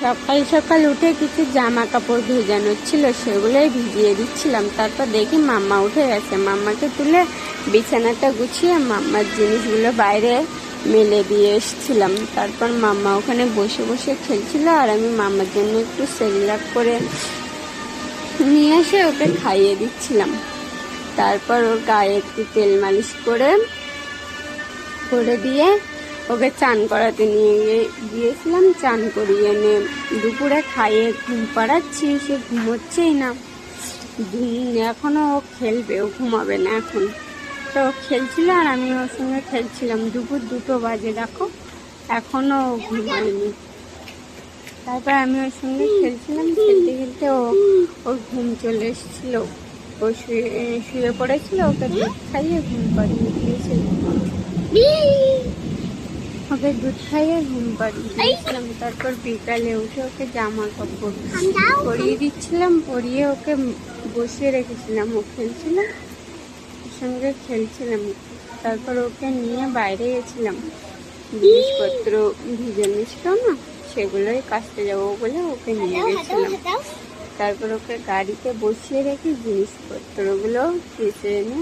সকাল সকাল উঠে কিছু জামা কাপড় ভেজানো ছিল, সেগুলোই ভিজিয়ে দিচ্ছিলাম। তারপর দেখি মাম্মা উঠে গেছে। মাম্মাকে তুলে বিছানাটা গুছিয়ে মাম্মার জিনিসগুলো বাইরে মেলে দিয়ে এসেছিলাম। তারপর মাম্মা ওখানে বসে বসে খেলছিল, আর আমি মাম্মার জন্য একটু সেরিলাক করে নিয়ে এসে ওকে খাইয়ে দিচ্ছিলাম। তারপর ওর গায়ে একটু তেল মালিশ করে দিয়ে ওকে চান করাতে নিয়ে গিয়েছিলাম। চান করিয়ে এনে দুপুরে খাইয়ে ঘুম পাড়াচ্ছি, সে ঘুমোচ্ছেই না। এখনও ও খেলবে, ও ঘুমাবে না এখন। তো ও খেলছিল আর আমি ওর সঙ্গে খেলছিলাম। দুপুর 2টো বাজে, দেখো এখনও ও ঘুমায়নি। তারপর আমি ওর সঙ্গে খেলছিলাম, খেলতে খেলতে ওর ঘুম চলে এসেছিল। ও শুয়ে পড়েছিল, ওকে দুধ খাইয়ে ঘুম পাড়িয়ে দিয়েছিলাম। ওকে দুধ খাইয়ে ঘুম পাড়িয়ে দিয়েছিলাম। তারপর বিকালে উঠে ওকে জামা কাপড় পরিয়ে দিচ্ছিলাম, পরিয়ে ওকে বসিয়ে রেখেছিলাম। ও খেলছিল, ওর সঙ্গে খেলছিলাম। তারপর ওকে নিয়ে বাইরে গেছিলাম, জিনিসপত্র ভিজানো ছিল না, সেগুলোই কাচতে যাবো বলে ওকে নিয়ে গেছিলাম। তারপর ওকে গাড়িতে বসিয়ে রেখে জিনিসপত্রগুলো কেচে এনে